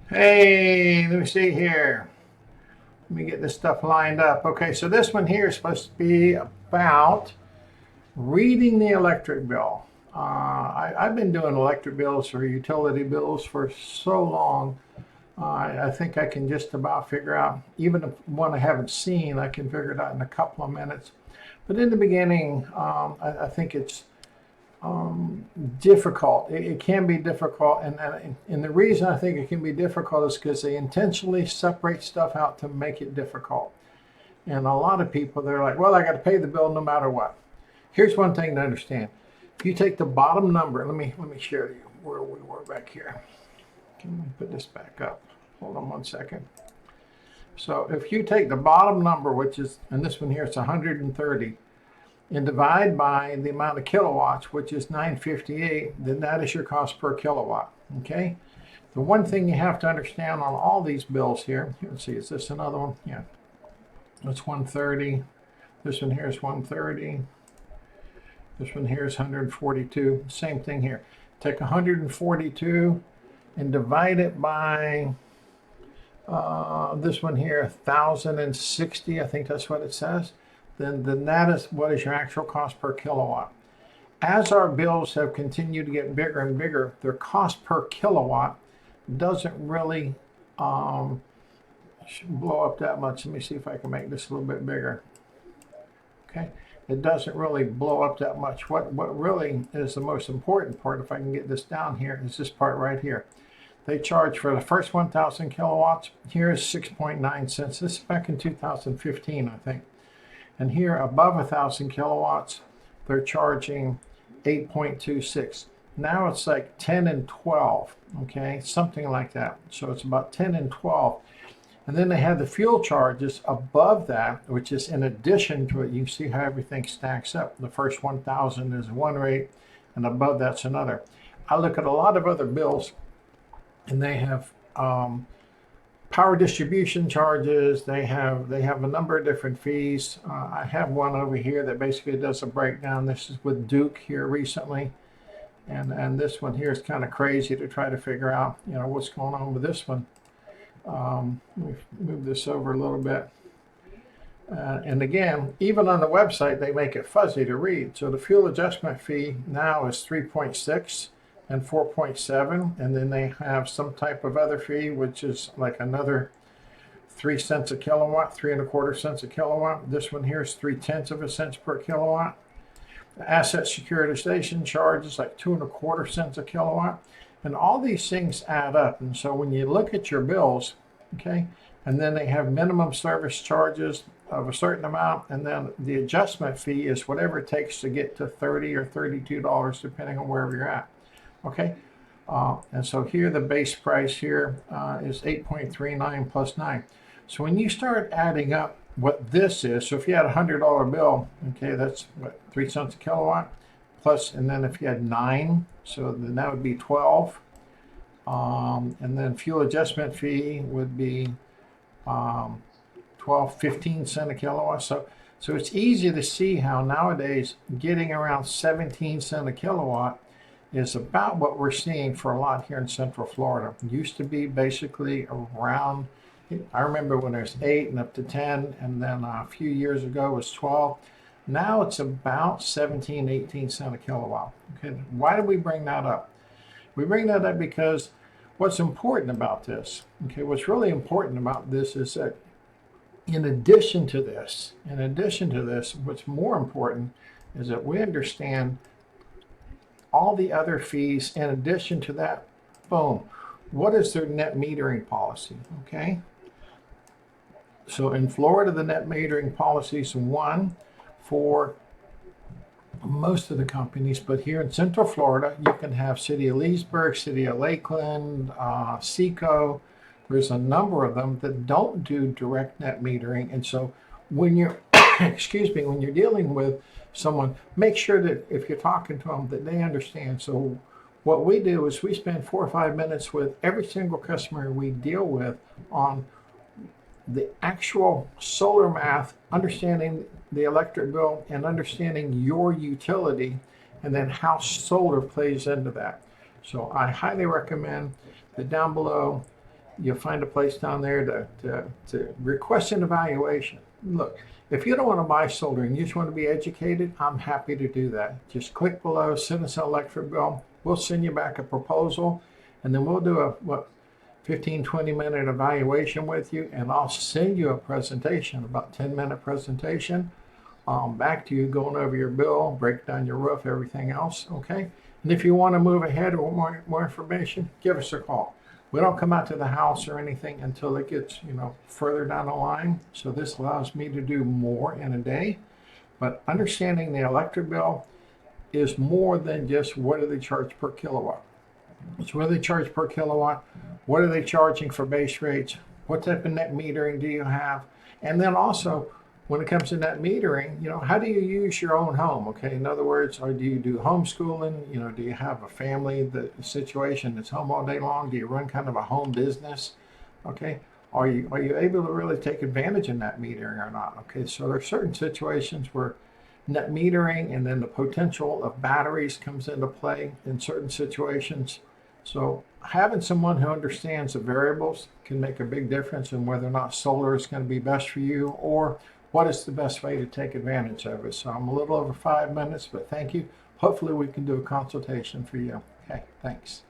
Hey, let me see here. Let me get this stuff lined up. Okay, so this one here is supposed to be about reading the electric bill. I've been doing electric bills or utility bills for so long. I think I can just about figure out, even if one I haven't seen, I can figure it out in a couple of minutes. But in the beginning, I think it's difficult. It can be difficult, and the reason I think it can be difficult is because they intentionally separate stuff out to make it difficult. And a lot of people, they're like, well, I got to pay the bill no matter what. Here's one thing to understand: if you take the bottom number, let me share you where we were back here. Can we put this back up? Hold on one second. So if you take the bottom number, which is, and this one here, it's 130, and divide by the amount of kilowatts, which is 958, then that is your cost per kilowatt. Okay. The one thing you have to understand on all these bills here, let's see, is this another one? Yeah, it's 130. This one here is 130. This one here is 142. Same thing here. Take 142 and divide it by this one here, 1,060. I think that's what it says. Then that is what is your actual cost per kilowatt. As our bills have continued to get bigger and bigger, their cost per kilowatt doesn't really blow up that much. Let me see if I can make this a little bit bigger. Okay, it doesn't really blow up that much. What really is the most important part, if I can get this down here, is this part right here. They charge for the first 1,000 kilowatts. Here is 6.9 cents. This is back in 2015, I think. And here above 1,000 kilowatts, they're charging 8.26. Now it's like 10 and 12, okay, something like that. So it's about 10 and 12. And then they have the fuel charges above that, which is in addition to it. You see how everything stacks up. The first 1,000 is one rate, and above that's another. I look at a lot of other bills, and they have power distribution charges. They have a number of different fees. I have one over here that basically does a breakdown. This is with Duke here recently, and this one here is kind of crazy to try to figure out, what's going on with this one. Let me move this over a little bit. And again, even on the website, they make it fuzzy to read. So the fuel adjustment fee now is 3.6 and 4.7, and then they have some type of other fee, which is like another 3 cents a kilowatt, 3.25 cents a kilowatt. This one here is 3/10 of a cents per kilowatt. The asset securitization charge is like 2.25 cents a kilowatt, and all these things add up. And so when you look at your bills, okay, and then they have minimum service charges of a certain amount, and then the adjustment fee is whatever it takes to get to $30 or $32, depending on wherever you're at. Okay, and so here the base price here is 8.39 plus 9. So when you start adding up what this is, so if you had a $100 bill, okay, that's what, 3 cents a kilowatt, plus, and then if you had 9, so then that would be 12, and then fuel adjustment fee would be 15 cents a kilowatt. So it's easy to see how nowadays getting around 17 cents a kilowatt is about what we're seeing for a lot here in Central Florida. It used to be basically around, I remember when there's 8 and up to 10, and then a few years ago it was 12. Now it's about 17, 18 cents a kilowatt. Okay, why do we bring that up? We bring that up because what's important about this, okay, what's really important about this is that in addition to this, what's more important is that we understand all the other fees. In addition to that, boom, what is their net metering policy? Okay, so in Florida, the net metering policy is one for most of the companies, but here in Central Florida, you can have City of Leesburg, City of Lakeland, Seco. There's a number of them that don't do direct net metering, and so when you're excuse me, when you're dealing with someone, make sure that if you're talking to them that they understand. So what we do is we spend 4 or 5 minutes with every single customer we deal with on the actual solar math, understanding the electric bill and understanding your utility, and then how solar plays into that. So I highly recommend that down below you'll find a place down there to request an evaluation. Look, if you don't want to buy solar and you just want to be educated, I'm happy to do that. Just click below, send us an electric bill. We'll send you back a proposal, and then we'll do a 15-20 minute evaluation with you, and I'll send you a presentation, about 10-minute presentation, back to you, going over your bill, break down your roof, everything else, okay? And if you want to move ahead or want more information, give us a call. We don't come out to the house or anything until it gets, further down the line. So this allows me to do more in a day. But understanding the electric bill is more than just what do they charge per kilowatt. It's what do they charge per kilowatt? What are they charging for base rates? What type of net metering do you have? And then also, when it comes to net metering, how do you use your own home? Okay, in other words, or do you do homeschooling? Do you have a family situation that's home all day long? Do you run kind of a home business? Okay, are you able to really take advantage of net metering or not? Okay, so there are certain situations where net metering and then the potential of batteries comes into play in certain situations. So having someone who understands the variables can make a big difference in whether or not solar is going to be best for you, or what is the best way to take advantage of it. So I'm a little over 5 minutes, but thank you. Hopefully we can do a consultation for you. Okay, thanks.